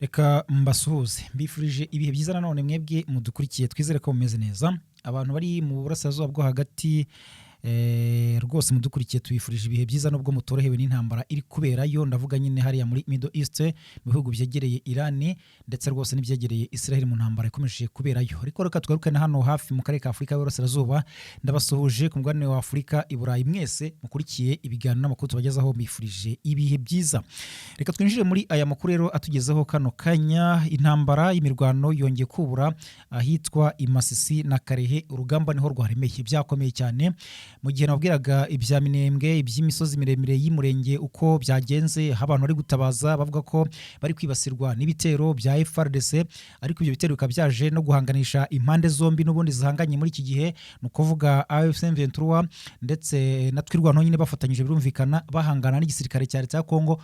Reka mbasuhuze mbifurije ibihe byiza nanone mwebwe mudukurikiye twizere ko mumeze neza abantu bari mu burasirazuba bwo hagati rwose mudukurikiye tubifurije ibihe byiza nubwo mutorohewe n'intambara iri kuberayo ndavuga nyine hariya muri Middle East mu bihugu byegereye Iran ndetse rwose n'ibyegereye Israel mu ntambara ikomeje kuberayo ariko reka twarukane hano hafi mu karere ka Afurika y'Uburasirazuba ndabasuhuje ku mugabane wa Afurika i Burayi mwese mukurikiye ibiganiro n'amakuru tubagezaho mbifurije ibihe byiza reka twinjire muri aya makuru rero atugezeho kano kanya intambara y'imirwano yongeye kubura ahitwa Imasisi na Karehe urugamba niho rwaremeye byakomeye cyane mu gihe nabwiraga ibya Minembwe iby'imisozi miremire y'Umurenge uko byagenze abantu bari gutabaza bavuga ko bari kwibasirwa n'ibitero bya FARDC ariko ibyo bitero bikabyaje no guhanganisha impande zombi n'ubundi zihanganye muri iki gihe no kuvuga AFC M23 ndetse na twirwano nyine bafatanyije birumvikana bahangana n'igisirikare cya leta ya Kongo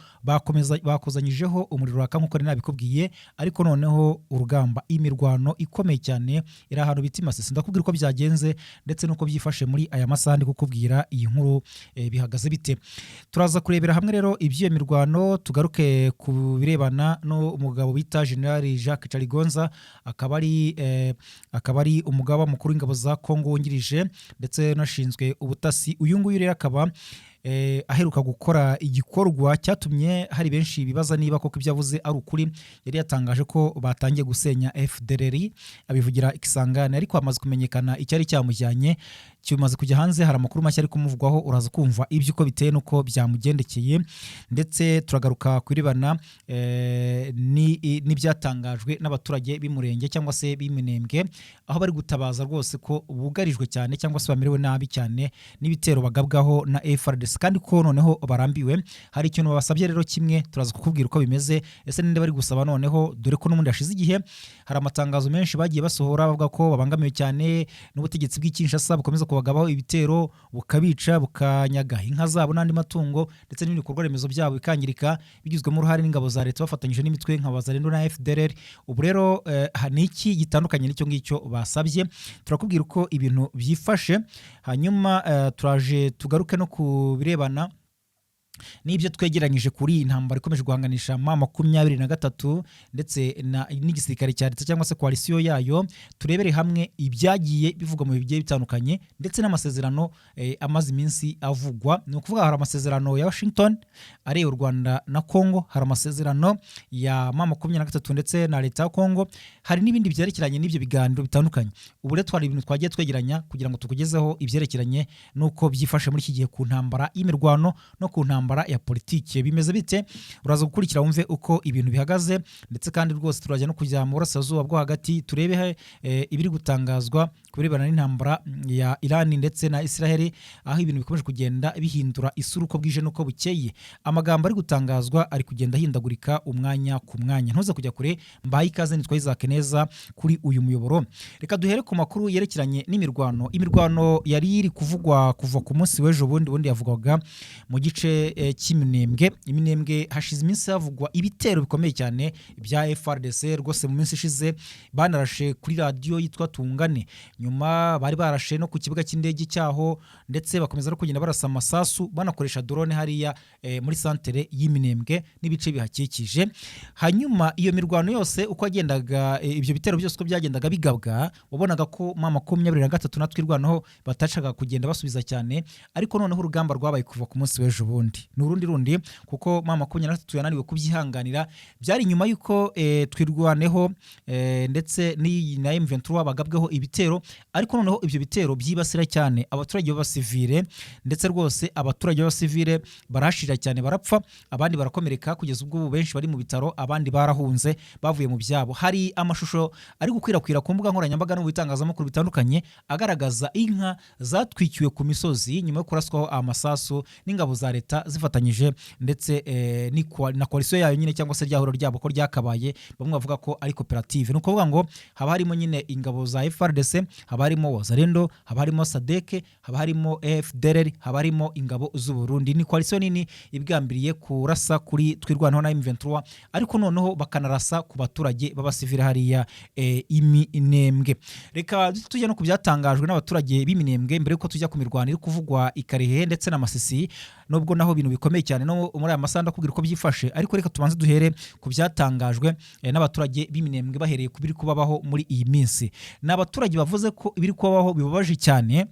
bakozanyijeho umuriro waka nkuko nabikubwiye ariko noneho urugamba imirwano ikomeye cyane iri ahantu biti Masisi ndakubwira uko byagenze ndetse nuko byifashe muri aya masaha ndi kukubwira iyi nkuru bihagaze bite turaza kurebera hamwe rero ibyo mirwano tugaruke ku birebana no umugabo bita General Jacques Chaligonza akaba ari umugaba mukuru w'ingabo za Kongo wungirije ndetse nashinzwe ubutasi uyu nguyu rero akaba aheruka gukora igikorwa cyatumye hari benshi bibaza niba koko ibyavuze ari ukuri yari yatangaje ko batangiye gusenya FDLR abivugira ikisangane ariko amaze kumenyekana icyari cyamujyanye kimaze kujya hanze hari amakuru mashya ari kumuvugwaho uraza kumva ibyo uko biteye nuko byamugendekeye ndetse turagaruka kurebana n'ibyatangajwe n'abaturage b'Umurenge cyangwa se b'Iminembwe aho bari gutabaza rwose ko bugarijwe cyane cyangwa se bamerewe nabi cyane n'ibitero bagabwaho na FARDC kandi ko noneho barambiwe hari ikintu babasabye rero kimwe turaza kukubwira uko bimeze ese ninde bari gusaba noneho dore ko n'umundi yashize igihe hari amatangazo menshi bagiye basohora bavuga ko babangamiwe cyane n'ubutegetsi bw'Kinshasa bukomeza kubagabaho ibitero bukabica bukanyaga inka zabo n'andi matungo ndetse n'ibikorwa remezo byabo bikangirika bigizwemo uruhare n'ingabo za leta bafatanyije n'imitwe nka Bazalendo na FDLR ubu rero haniki gitandukanye n'icyo ngicyo basabye turakubwira uko ibintu byifashe hanyuma turaje tugaruke no kubirebana n'ibyo twegeranyije kuri intambara ikomeje guhanganisha M23 ndetse n'igisirikare cya leta cyangwa se coalition yayo turebere hamwe ibyagiye bivugwa mu bigiye bitandukanye ndetse n'amasezerano amaze iminsi avugwa ni ukuvuga hari amasezerano ya Washington ari u Rwanda na Kongo hari amasezerano ya M23 ndetse na leta ya Kongo hari n'ibindi byerekeranye n'ibyo biganiro bitandukanye ubu rero twari ibintu twagiye twegeranya kugira ngo tukugezeho ibyerekeranye nuko byifashe muri iki gihe ku ntambara y'imirwano no ku ntambara ya politike bimeze bite uraza gukurikira wumve uko ibintu bihagaze ndetse kandi rwose turajya no kujya mu burasirazuba bwo hagati turebe ibiri gutangazwa kubirebana n'intambara ya Iran ndetse na Israel aho ibintu bikomeje kugenda bihindura isura uko bwije nuko bukeye amagambo ari gutangazwa ari kugenda hindagurika umwanya ku mwanya ntuze kujya kure mbaye ikaze nitwa Isaac neza kuri uyu muyoboro reka duhere ku makuru yerekeranye imirwano yari iri kuvugwa kuva ku munsi w'ejo bundi yavugwaga mu gice Iminembwe hashize iminsi havugwa ibitero bikomeye cyane bya FARDC rwose mu minsi ishize banarashe kuri radio yitwa Tungane nyuma bari barashe no ku kibuga cy'indege cyaho ndetse bakomeza no kugenda barasa amasasu banakoresha drone hariya muri centre y'Iminembwe n'ibice bihakikije hanyuma iyo mirwano yose uko agendaga ibyo bitero byose uko byagendaga bigabwa wabonaga ko M23 natwirwanaho batacaga kugenda basubiza cyane ariko noneho urugamba rwabaye kuva ku munsi w'ejo bundi n'urundi kuko M23 yananiwe kubyihanganira byari nyuma yuko twirwaneho ndetse na M23 bagabweho ibitero ariko noneho ibyo bitero byibasira cyane abaturage b'abasivile ndetse rwose abaturage b'abasivile barashira cyane barapfa abandi barakomereka kugeza ubwo benshi bari mu bitaro abandi barahunze bavuye mu byabo hari amashusho ari gukwirakwira ku mbuga nkoranyambaga no bitangazamakuru bitandukanye agaragaza inka zatwikiwe ku misozi nyuma yo kuraswaho amasasu n'ingabo za leta zifatanyije ndetse na coalition yayo nyine cyangwa se ryahuro ryabo ko ryakabaye bamwe bavuga ko ari cooperative nuko bavuga ngo haba harimo nyine ingabo za FARDC haba harimo Wazalendo haba harimo SADC haba harimo FDLR haba harimo ingabo z'u Burundi ni coalition nini ibwambiriye kurasa kuri twirwanaho na M23 ariko noneho bakanarasa ku baturage b'abasivile hariya Iminembwe reka tujya no kubyatangajwe n'abaturage b'Iminembwe mbere yuko tujya ku mirwano iri kuvugwa ikarehe ndetse na Masisi nubwo naho ibintu bikomeye cyane no muri aya masaha ndakubwira uko byifashe, ariko reka tubanze duhere ku byatangajwe n'abaturage b'iminembwe bahereye ku biri kubabaho muri iyi minsi. Ni abaturage bavuze ko ibiri kubabaho bibabaje cyane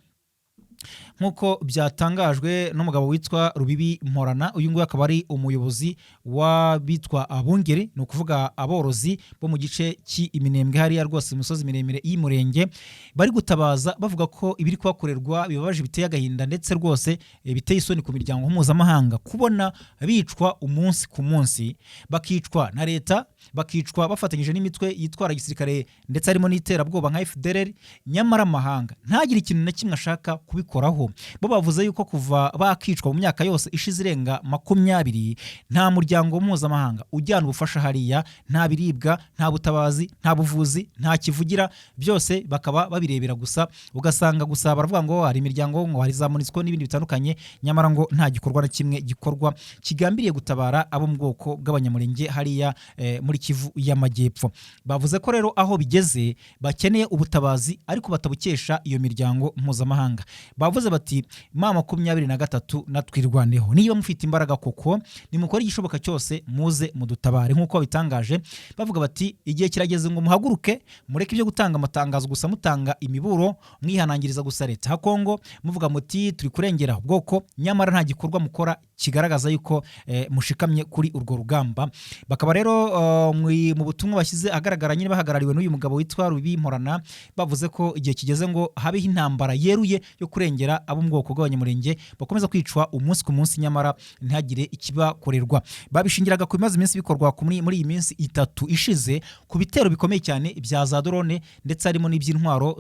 nk'uko byatangajwe n'umugabo witwa Rubibi Mporana. Uyu nguyu akaba ari umuyobozi w'abitwa abungeri, ni ukuvuga aborozi bo mu gice cy'iminembwe hariya rwose imisozi miremire y'Umurenge, bari gutabaza bavuga ko ibiri kubakorerwa bibabaje, biteye agahinda ndetse rwose biteye isoni ku miryango mpuzamahanga kubona bicwa umunsi ku munsi, bakicwa na leta, bakicwa bafatanyije n'imitwe yitwara gisirikare ndetse harimo n'iterabwoba nka FDLR, nyamara amahanga ntagire ikintu na kimwe ashaka kubikoraho. Bo bavuze yuko kuva bakicwa mu myaka yose ishize irenga 20 nta muryango mpuzamahanga ujyana ubufasha hariya, nta biribwa, nta butabazi, nta buvuzi, nta kivugira, byose bakaba babirebera gusa. Ugasanga gusa baravuga ngo hari imiryango, ngo hari za MONUSCO n'ibindi bitandukanye, nyamara ngo nta gikorwa na kimwe gikorwa kigambiriye gutabara abo mu bwoko bw'abanyamurenge hariya muri Kivu y'Amajyepfo. Bavuze ko rero aho bigeze bakeneye ubutabazi ariko batabukesha iyo miryango mpuzamahanga. Bavuze bati M23 natwirwaneho, niba mufite imbaraga koko nimukore igishoboka cyose muze mudutabare, nk'uko bitangaje. Bavuga bati igihe kirageze ngo muhaguruke, mureke ibyo gutanga amatangazo gusa, mutanga imiburo, mwihanangiriza gusa leta ha Kongo, muvuga muti turi kurengera ubwoko, nyamara nta gikorwa mukora kigaragaza yuko mushikamye kuri urwo rugamba. Bakaba rero mu butumwa bashyize agaragara nyine bahagarariwe n'uyu mugabo witwa Rubibi Mporana, bavuze ko igihe kigeze ngo habeho intambara yeruye yo kurengera abo mu bwoko bw'abanyamurenge bakomeza kwicwa umunsi ku munsi, nyamara ntihagire ikibakorerwa. Babishingiraga ku bimaze iminsi bikorwa muri iyi minsi 3 ishize ku bitero bikomeye cyane bya za drone ndetse harimo n'iby'intwaro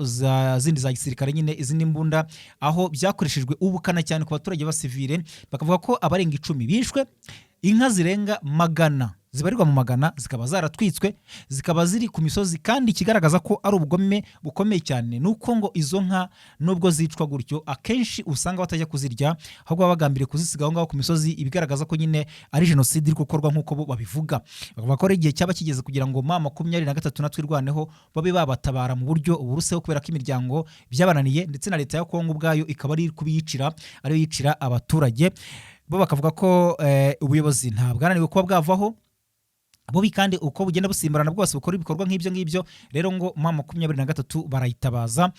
zindi za gisirikare, nyine izindi mbunda, aho byakoreshejwe ubukana cyane ku baturage basivile. Bakavuga ko abarenga 10 bishwe, inka zirenga 100 zibarirwa mu magana zikaba zaratwitswe, zikaba ziri ku misozi, kandi kigaragaza ko ari ubugome bukomeye cyane nuko ngo izo nka nubwo zicwa gutyo akenshi usanga batajya kuzirya, ahubwo babagambiriye kuzisiga aho ngaho ku misozi, ibigaragaza ko nyine ari jenoside iri gukorwa nk'uko bo babivuga. Bavuga ko igihe cyaba kigeze kugira ngo M23 natwirwaneho babe babatabara mu buryo uburuseho, kubera ko imiryango byabananiye ndetse na leta ya Kongo ubwayo ikaba ari kubiyicira, ariyo yicira abaturage. Bo bakavuga ko ubuyobozi ntabwo bwananiwe kuba bwavaho, bobi kandi uko bugenda busimbarana bwose bukora ibikorwa nk'ibyo ngibyo. Rero ngo M23 barayitabaza.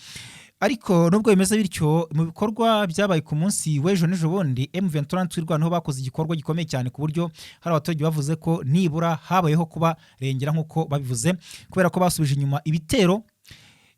Ariko nubwo bimeze bityo, mu bikorwa byabaye ku munsi w'ejo n'ejo bundi, M23 twirwanaho bakoze igikorwa gikomeye cyane ku buryo hari abaturage bavuze ko nibura habayeho kuba rengera nk'uko babivuze, kubera ko basubije inyuma ibitero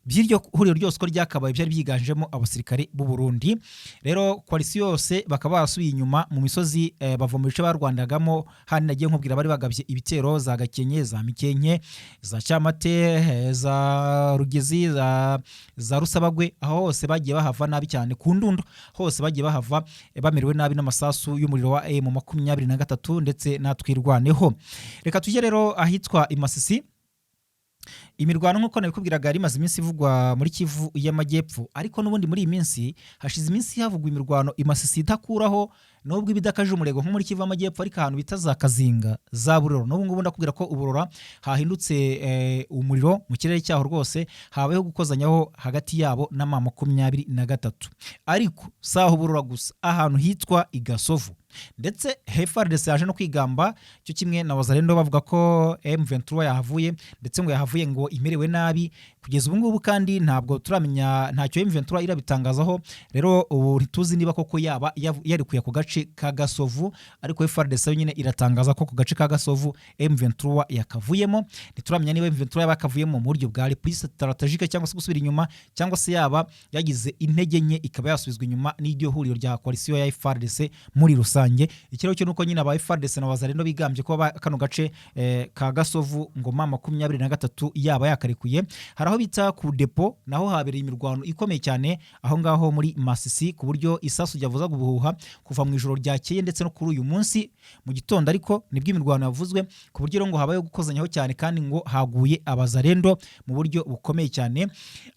by'iryo huriro ryose ko ryakabaye byari byiganjemo abasirikare b'u Burundi. Rero koalisiyo yose bakaba barasubiye inyuma mu misozi, bava mu bice barwandagamo. Handi nagiye nkubwira bari bagabye ibitero za Gakenke, za Mikenke, za Cyamate, za Rugezi, za Rusabagwe, aho hose bagiye bahava nabi cyane, ku Ndundo hose bagiye bahava bamerewe nabi n'amasasu y'umuriro wa M23 ndetse natwirwaneho. Reka tujye rero ahitwa Imasisi. Imirwano nk'uko nabikubwiraga yari imaze iminsi ivugwa muri Kivu y'Amajyepfo, ariko n'ubundi muri iyi minsi hashize iminsi havugwa imirwano Imasisi itakuraho nubwo ibidakaje umurego nko muri Kivu y'Amajyepfo, ariko ahantu bita za Kazinga, za Buroro. N'ubu ngubu ndakubwira ko Uburora hahindutse umuriro mu kirere cyaho rwose, habayeho gukozanyaho hagati yabo na M23. Ariko saho Burora gusa, ahantu hitwa Igasovu ndetse FARDC yaje no kwigamba cyo kimwe na Wazalendo, bavuga ko M23 yahavuye ndetse ngo yahavuye ngo imerewe nabi kugeza ubu ngubu, kandi ntabwo turamenya ntacyo M23 irabitangazaho. Rero ubu ntituzi niba koko yaba yari kuya ku gace ka Gasovu, ariko FARDC nyine iratangaza ko ku gace ka Gasovu M23 yakavuyemo. Ntituramenya niba M23 yabakavuyemo mu buryo bwa reprise strategique cyangwa se gusubira inyuma, cyangwa se yaba yagize intege nke ikaba yasubizwa inyuma n'iryo huriro rya koalisiyo ya FARDC muri rusange. Ikirero cyo nuko nyine aba FARDC na Wazalendo bigambye ko kano gace ka Gasovu ngo M23 yaba yakarekuye. Haraho bita ku depo, naho habereye imirwano ikomeye cyane aho ngaho muri Masisi, ku buryo isasu ryavuza gubuhuha kuva mu ijoro ryakeye ndetse no kuri uyu munsi mu gitondo, ariko nibwo imirwano yavuzwe, ku buryo ngo habaye gukozanyaho cyane kandi ngo haguye Abazalendo mu buryo bukomeye cyane.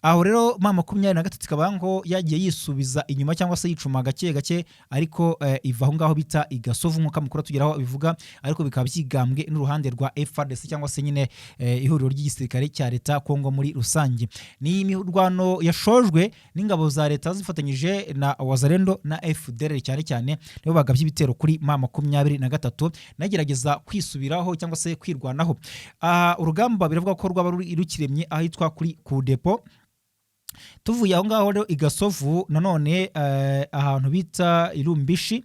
Aho rero M23 ikaba ngo yagiye yisubiza inyuma cyangwa se yicuma gake gake, ariko iva aho ngaho bita Igasovu nk'uko amakuru atugeraho bivuga, ariko bikaba byigambwe n'uruhande rwa FARDC cyangwa se nyine ihuriro ry'igisirikare cya leta Kongo muri rusange. Ni imirwano yashojwe n'ingabo za leta zifatanyije na Wazalendo na FDLR cyane cyane nibo bagabye ibitero kuri M23 nagerageza kwisubiraho cyangwa se kwirwanaho. Urugamba biravuga ko rwaba rukiremye ahitwa kuri Kudepo. Tuvuye aho ngaho rero Igasovu nanone ahantu bita Irumbishi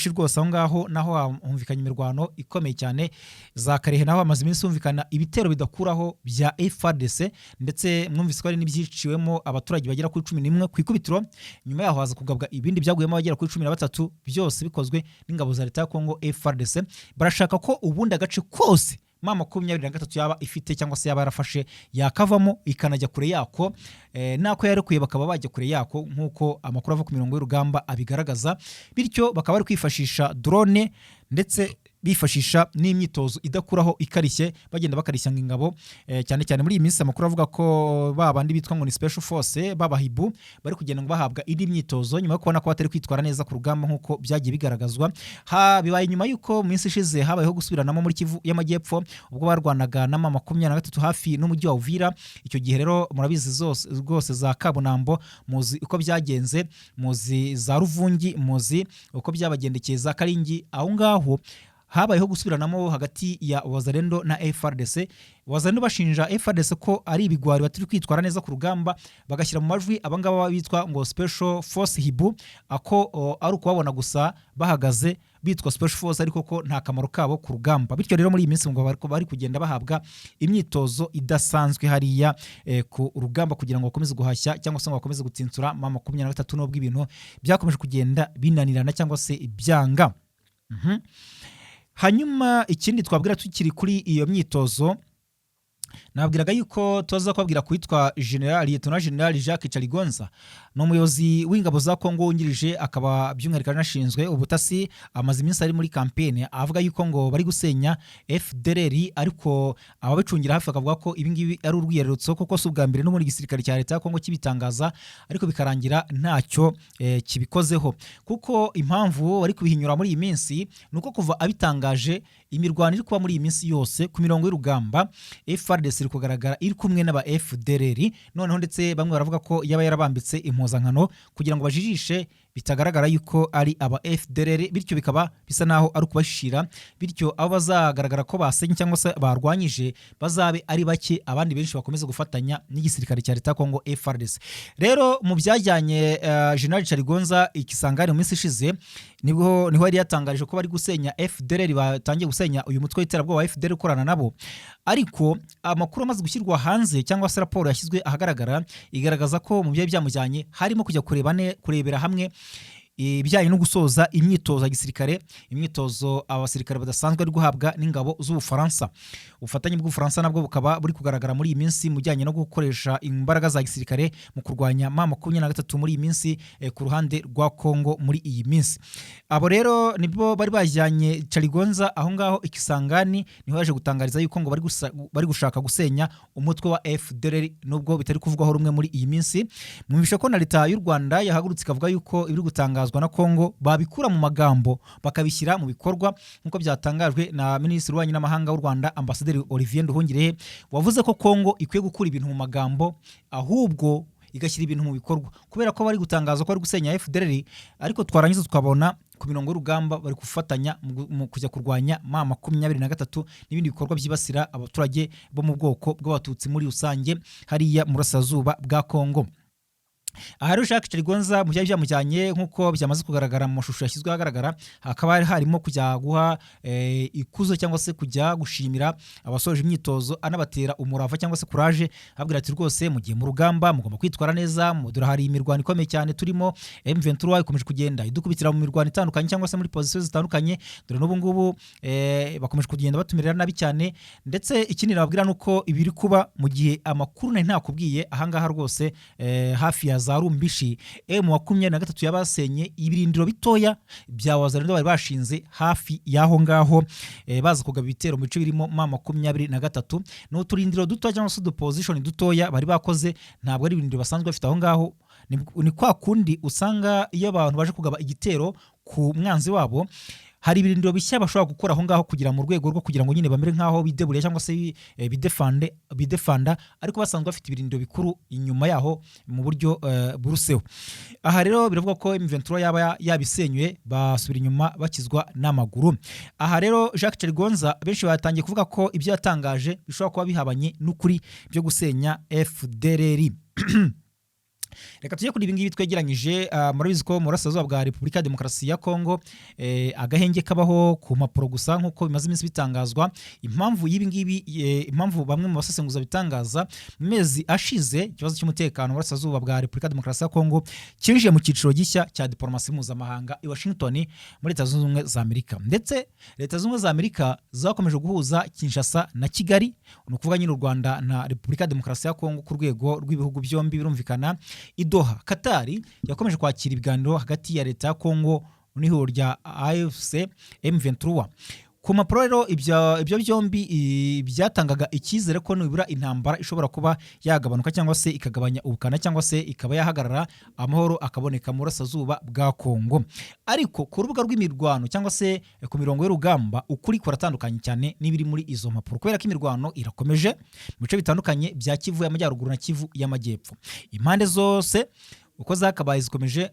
rwose aho ngaho naho humvikanye imirwano ikomeye cyane. Za Karehe naho amaze iminsi humvikana ibitero bidakuraho bya FARDC, ndetse mwumvise ko ari n'ibyiciwemo abaturage bagera kuri 11 ku ikubitiro. Nyuma yaho haza kugabwa ibindi byaguyemo bagera kuri 13, byose bikozwe n'ingabo za leta ya Kongo FARDC. Barashaka ko ubundi agace kose M23 yaba ifite cyangwa se yaba yarafashe yakavamo ikanajya kure yako, nako yarekuye bakaba bajya kure yako nk'uko amakuru ava ku mirongo y'urugamba abigaragaza. Bityo bakaba bari kwifashisha drone ndetse bifashisha n'imyitozo idakuraho ikarishye, bagenda bakarishya ingabo cyane cyane muri iyi minsi. Amakuru avuga ko babandi bitwa ngo ni special force babahibu bari kugenda ngo bahabwa indi myitozo nyuma yo kubona ko batari kwitwara neza ku rugamba nk'uko byagiye bigaragazwa. Bibaye nyuma y'uko mu minsi ishize habayeho gusubiranamo muri Kivu y'Amajyepfo ubwo barwanaga na M23 hafi n'umujyi wa Uvira. Icyo gihe rero murabizi rwose za Kabunambo muzi uko byagenze, muzi za Ruvungi muzi uko byabagendekeye, za Karingi. Aho ngaho habayeho gusubiranamo hagati ya Wazalendo na FARDC. Wazalendo bashinja FARDC ko ari ibigwari batari kwitwara neza ku rugamba, bagashyira mu majwi abangaba bitwa ngo Special Force Hibu, ako ari ukubabona gusa bahagaze bitwa Special Force ariko ko nta kamaro kabo ku rugamba. Bityo rero muri iyi minsi ngo bari kugenda bahabwa imyitozo idasanzwe hariya ku rugamba kugira ngo bakomeze guhashya cyangwa se ngo bakomeze gutsinsura M23 n'ubwo ibintu byakomeje kugenda binanirana cyangwa se ibyanga. Hanyuma ikindi twabwira tukiri kuri iyo myitozo, nabwiraga yuko tuza kwabwira kwitwa Lieutenant General Jacques Chaligonza, no umuyobozi w'ingabo za Kongo wungirije, akaba by'umwihariko anashinzwe ubutasi. Amaze iminsi ari muri campaign avuga yuko ngo bari gusenya FDLR, ariko ababicungira hafi bakavuga ko ibi ngibi ari urwiyerurutso kuko si ubwa mbere no muri gisirikare cya leta ya Kongo kibitangaza, ariko bikarangira ntacyo kibikozeho. Kuko impamvu bari kubihinyura muri iyi minsi nuko kuva abitangaje imirwano iri kuba muri iyi minsi yose ku mirongo y'urugamba FARDC iri kugaragara iri kumwe n'aba FDLR. Noneho ndetse bamwe baravuga ko yaba yarabambitse impuzankano kugira ngo bajijishe bitagaragara yuko ari aba FDLR, bityo bikaba bisa naho ari kubashira, bityo abo bazagaragara ko basenye cyangwa se barwanyije bazabe ari bake, abandi benshi bakomeze gufatanya n'igisirikare cya leta Kongo FARDC. Rero mu byajyanye General Chaligonza ikisangari mu minsi ishize niho yari yatangarije ko bari gusenya FDLR, batangiye gusenya uyu mutwe w'iterabwoba wa FDLR ukorana nabo. Ariko amakuru amaze gushyirwa hanze cyangwa se raporo yashyizwe ahagaragara igaragaza ko mu byari byamujyanye harimo kujya kurebera hamwe ibijyanye no gusoza imyitozo ya gisirikare, imyitozo abasirikare badasanzwe ari guhabwa n'ingabo z'Ubufaransa. Ubufatanye bw'Ubufaransa nabwo bukaba buri kugaragara muri iyi minsi mu bijyanye no gukoresha imbaraga za gisirikare mu kurwanya M23 muri iyi minsi ku ruhande rwa Kongo muri iyi minsi. Abo rero nibo bari bajyanye Chaligonza aho ngaho ikisangani, niho yaje gutangariza yuko ngo bari gushaka gusenya umutwe wa FDLR, nubwo bitari kuvugwaho rumwe muri iyi minsi. Mwumvishe ko na leta y'u Rwanda yahagurutse ikavuga yuko ibiri gutangazwa na Kongo babikura mu magambo bakabishyira mu bikorwa, nk'uko byatangajwe na Minisitiri w'Ububanyi n'Amahanga w'u Rwanda Ambasaderi Olivier Nduhungirehe, wavuze ko Kongo ikwiye gukura ibintu mu magambo ahubwo igashyira ibintu mu bikorwa, kubera ko bari gutangaza ko bari gusenya FDLR, ariko twarangiza tukabona ku mirongo y'urugamba bari gufatanya mu kujya kurwanya M23 n'ibindi bikorwa byibasira abaturage bo mu bwoko bw'abatutsi muri rusange hariya mu burasirazuba bwa Kongo. Aha rero Jacques Chaligonza mu byari byamujyanye nk'uko byamaze kugaragara mu mashusho yashyizwe ahagaragara, hakaba harimo kujya guha ikuzo cyangwa se kujya gushimira abasoje imyitozo, anabatera umurava cyangwa se courage, ababwira ati rwose mu gihe mu rugamba mugomba kwitwara neza, dore hari imirwano ikomeye cyane turimo, M23 ikomeje kugenda idukubitira mu mirwano itandukanye cyangwa se muri position zitandukanye, dore n'ubu ngubu bakomeje kugenda batumirira nabi cyane. Ndetse ikindi nababwira nuko ibiri kuba mu gihe amakuru ntakubwiye ahangaha rwose hafi ya za Rumbishi M23 yabasenye ibirindiro bitoya bya Wazalendo bari bashinze hafi yaho ngaho, baza kugaba ibitero mu bice birimo M23 no turindiro duto cyangwa se position dutoya bari bakoze, ntabwo ari ibirindiro basanzwe bafite aho ngaho. Ni kwa kundi usanga iyo abantu baje kugaba igitero ku mwanzi wabo, hari ibirindiro bishya bashobora gukora aho ngaho kugira mu rwego rwo kugira ngo nyine bamere nk'aho bideburiye cyangwa se bidefanda, ariko basanzwe bafite ibirindiro bikuru inyuma yaho mu buryo buruseho. Aha rero biravuga ko M23 yaba yabisenyuye basubira inyuma bakizwa n'amaguru. Aha rero Jacques Cherigonza benshi batangiye kuvuga ko ibyo yatangaje bishobora kuba bihabanye n'ukuri byo gusenya FDLR. Reka tujye kuri ibingibi twegeranyije. Murabizi ko mu burasirazuba bwa Repubulika ya Demokarasi ya Kongo agahenge kabaho ku mpapuro gusa nk'uko bimaze iminsi bitangazwa. Impamvu y'ibingibi, impamvu bamwe mu basesenguza bitangaza, mu mezi ashize ikibazo cy'umutekano mu burasirazuba bwa Repubulika ya Demokarasi ya Kongo kinjiye mu cyiciro gishya cya diplomasi mpuzamahanga i Washington muri Leta Zunze Ubumwe za Amerika, ndetse Leta Zunze Ubumwe za Amerika zakomeje guhuza Kinshasa na Kigali, ni ukuvuga nyine u Rwanda na Repubulika ya Demokarasi ya Kongo ku rwego rw'ibihugu byombi birumvikana. I Doha, Katari yakomeje kwakira ibiganiro hagati ya Leta ya Kongo n'ihuriro rya AFC M23. Ku mpapuro rero ibyo byombi byatangaga icyizere ko nibura intambara ishobora kuba yagabanuka cyangwa se ikagabanya ubukana cyangwa se ikaba yahagarara, amahoro akaboneka mu burasirazuba bwa Kongo. Ariko ku rubuga rw'imirwano cyangwa se ku mirongo y'urugamba ukuri kuratandukanye cyane n'ibiri muri izo mpapuro, kubera ko imirwano irakomeje mu bice bitandukanye bya Kivu y'Amajyaruguru na Kivu y'Amajyepfo. Impande zose uko zakabaye zikomeje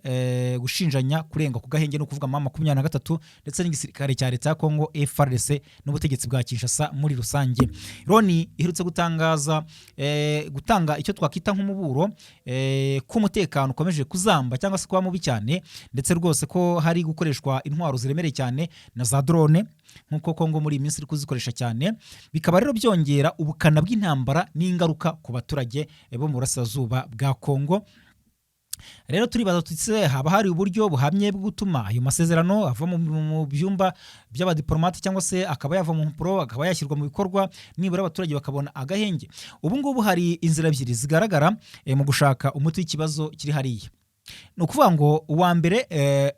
gushinjanya kurenga ku gahenge no kuvuga mama 23 ndetse n'igisirikare cya Leta ya Kongo FARDC n'ubutegetsi bwa Kinshasa muri rusange. Loni iherutse gutanga icyo twakita nk'umuburo ku mutekano ukomeje kuzamba cyangwa se kuba mubi cyane, ndetse rwose ko hari gukoreshwa intwaro ziremereye cyane na za drone nk'uko Kongo muri iminsi iri kuzikoresha cyane, bikaba rero byongera ubukana bw'intambara n'ingaruka ku baturage bo mu burasirazuba bwa Kongo. Rero turibaza tutse haba hari uburyo buhamye bwo gutuma ayo masezerano ava mu byumba by'abadiplomate cyangwa se akaba yava mu mpuro akaba yashyirwa mu bikorwa nibura abaturage bakabona agahenge. Ubu ngubu hari inzira ebyiri zigaragara mu gushaka umuti w'ikibazo kiri hariya. Ni ukuvuga ngo uwa mbere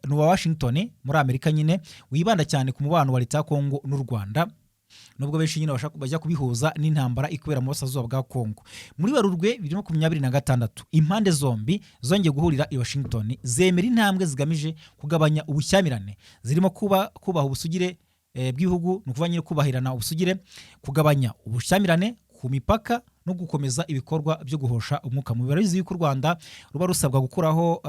ni uwa Washington muri Amerika nyine wibanda cyane ku mubano wa Leta ya Kongo n'u Rwanda, nubwo benshi nyine bajya kubihuza n'intambara ikubera mu burasirazuba bwa Kongo. Muri Werurwe 2026 impande zombi zongeye guhurira i Washington zemera intambwe zigamije kugabanya ubushyamirane, zirimo kubaha ubusugire bw'ibihugu, ni ukuvuga nyine kubahirana ubusugire, kugabanya ubushyamirane ku mipaka no gukomeza ibikorwa byo guhosha umwuka mubi. Barabizi yuko u Rwanda ruba rusabwa gukuraho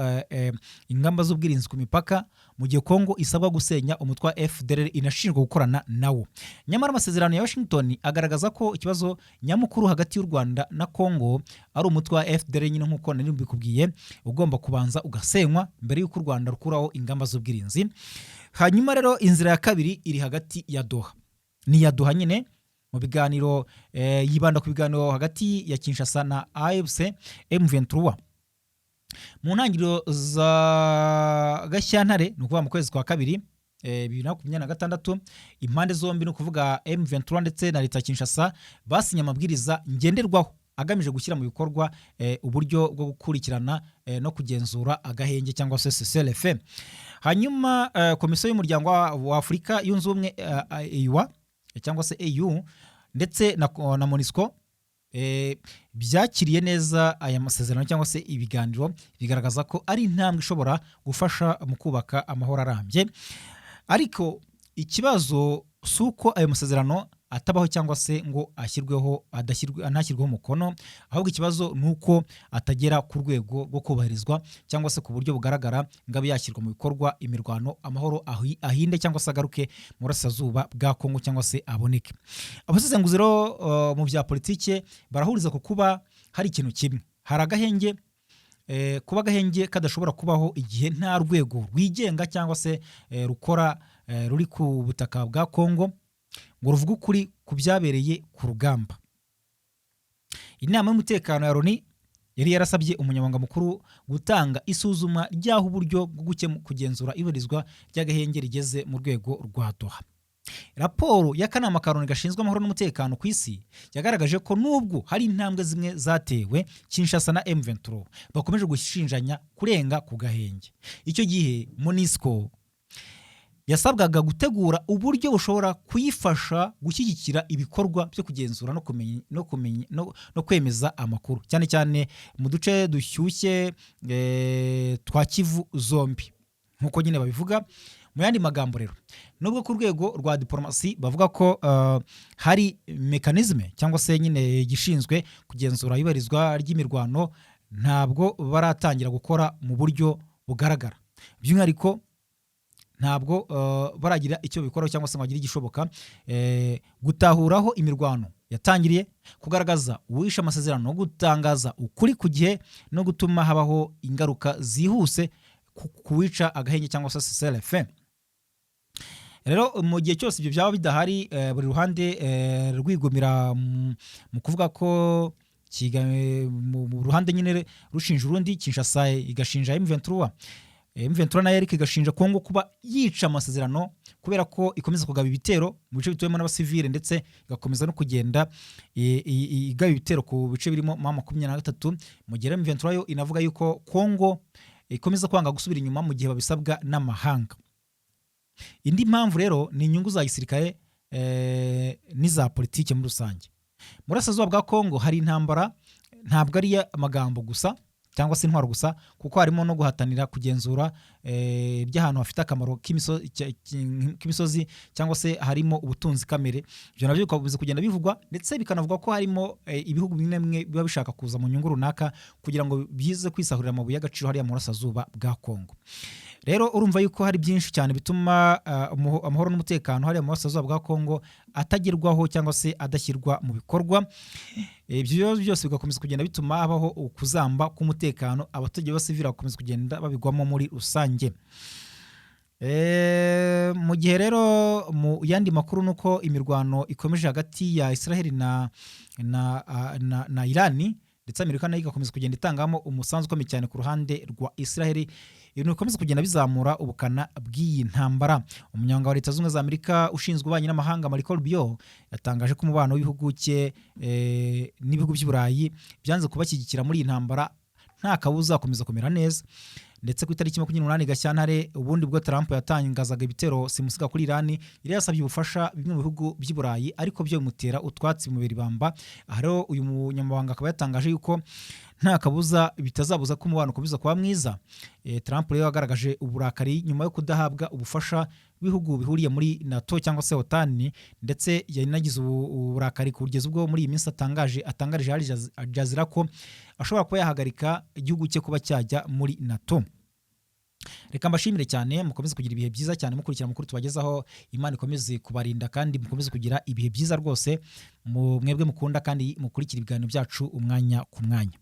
ingamba z'ubwirinzi ku mipaka, mu gihe Kongo isabwa gusenya umutwe wa FDLR inashinjwa gukorana nawo. Nyamara amasezerano ya Washington agaragaza ko ikibazo nyamukuru hagati y'u Rwanda na Kongo ari umutwe wa FDLR nyine nk'uko nari mbikubwiye, ugomba kubanza ugasenywa mbere y'uko u Rwanda rukuraho ingamba z'ubwirinzi. Hanyuma rero inzira ya kabiri iri hagati ya Doha, ni ya Doha nyine mu biganiro yibanda ku biganiro hagati ya Kinshasa na AFC M23 mu ntangiriro za Gashyantare, ni ukuvuga mu kwezi kwa kabiri 2026. Impande zombi ni ukuvuga M23 ndetse na Leta ya Kinshasa basinye amabwiriza ngenderwaho agamije gushyira mu bikorwa uburyo bwo gukurikirana no kugenzura agahenge cyangwa se CCLF. Hanyuma komisiyo y'umuryango wa Afurika yunze ubumwe EUA cyangwa se EU ndetse na MONUSCO byakiriye neza aya masezerano cyangwa se ibiganiro, bigaragaza ko ari intambwe ishobora gufasha mu kubaka amahoro arambye. Ariko ikibazo suko ayo masezerano atabaho cyangwa se ngo anashyirweho umukono, ahubwo ikibazo nuko atagera ku rwego rwo kubahirizwa cyangwa se ku buryo bugaragara ngo yashyirwa mu bikorwa, imirwano amahoro ahinde cyangwa se agaruke mu burasirazuba bwa Kongo cyangwa se aboneke. Abasesenguzi rero mu bya politike barahuriza ku kuba hari ikintu kimwe, hari agahenge, kuba agahenge kadashobora kubaho igihe nta rwego rwigenga cyangwa se rukora ruri ku butaka bwa Kongo ngo ruvuga ukuri ku byabereye ku rugamba. Inama y'umutekano ya Loni yari yarasabye umunyamabanga mukuru gutanga isuzuma ry'aho uburyo bwo kugenzura ibarizwa ry'agahenge rigeze mu rwego rwa Doha. Raporo y'akanama ka Loni gashinzwe amahoro n'umutekano ku isi yagaragaje ko nubwo hari intambwe zimwe zatewe, Kinshasa na M23 bakomeje gushinjanya kurenga ku gahenge. Icyo gihe MONUSCO yasabwaga gutegura uburyo bushobora kuyifasha gushyigikira ibikorwa byo kugenzura no kwemeza amakuru, cyane cyane mu duce dushyushye twa Kivu zombi nk'uko nyine babivuga. mu yandi magambo rero, nubwo ku rwego rwa diplomasi bavuga ko hari mekanizme cyangwa se nyine gishinzwe kugenzura ibarizwa ry'imirwano, ntabwo baratangira gukora mu buryo bugaragara, by'umwihariko ntabwo baragira icyo bikoraho cyangwa se ngo bagire igishoboka gutahuraho imirwano yatangiriye, kugaragaza uwishe amasezerano no gutangaza ukuri ku gihe no gutuma habaho ingaruka zihuse ku wica agahenge cyangwa se CCLF. Rero mu gihe cyose ibyo byaba bidahari, buri ruhande rwigumira mu kuvuga ko mu ruhande nyine rushinja urundi, Kinshasa igashinja M23 nayo ariko igashinja Kongo kuba yica amasezerano kubera ko ikomeza kugaba ibitero mu bice bituyemo n'abasivile, ndetse igakomeza no kugenda igaba ibitero ku bice birimo M23, mu gihe M23 yo inavuga yuko Kongo ikomeza kwanga gusubira inyuma mu gihe babisabwa n'amahanga. Indi mpamvu rero ni inyungu za gisirikare n'iza politike muri rusange. Mu burasirazuba bwa Kongo hari intambara, ntabwo ari amagambo gusa cyangwa se intwaro gusa, kuko harimo no guhatanira kugenzura by'ahantu hafite akamaro k'imisozi cyangwa se harimo ubutunzi kamere. Ibyo nabyo bikabuze kugenda bivugwa, ndetse bikanavuga ko harimo ibihugu bimwe bimwe biba bishaka kuza mu nyungu runaka kugira ngo bize kwisahurira amabuye y'agaciro hariya mu burasirazuba bwa Kongo. Rero urumva yuko hari byinshi cyane bituma amahoro n'umutekano hariya mu burasirazuba bwa Kongo atagerwaho cyangwa se adashyirwa mu bikorwa. Ibyo byose bigakomeza kugenda bituma habaho ukuzamba k'umutekano, abaturage b'abasivili bakomeza kugenda babigwamo muri rusange. Mu gihe rero mu yandi makuru nuko imirwano ikomeje hagati ya Israel na Irani, ndetse Amerika nayo igakomeza kugenda itangamo umusanzu ukomeye cyane ku ruhande rwa Israel. Ibintu bikomeza kugenda bizamura ubukana bw'iyi ntambara. Umunyamabanga wa Leta Zunze Ubumwe za Amerika ushinzwe ububanyi n'amahanga Marco Rubio yatangaje ko umubano w'ibihugu cye n'ibihugu by'i Burayi byanze kubashyigikira muri iyi ntambara nta kabuza akomeza kumera neza. Ndetse ku itariki 28 Gashyantare, ubundi bwo Trump yatangazaga ibitero simusiga kuri Irani, yari yasabye ubufasha bimwe mu bihugu by'i Burayi, ariko byo bimutera utwatsi mu biribamba. Aha rero uyu munyamabanga akaba yatangaje yuko nta kabuza bitazabuza ko umubano ukomeza kuba mwiza. Trump rero yagaragaje uburakari nyuma yo kudahabwa ubufasha bihugu bihuriye muri NATO cyangwa se OTAN, ndetse yanagize uburakari kugeza ubwo muri iyi minsi atangarije Al Jazeera ko ashobora kuba yahagarika igihugu cye kuba cyajya muri NATO. Reka mbashimire cyane, mukomeze kugira ibihe byiza cyane mukurikira amakuru tubagezaho. Imana ikomeze kubarinda kandi mukomeze kugira ibihe byiza rwose, mwebwe mukunda kandi mukurikira ibiganiro byacu umwanya ku mwanya.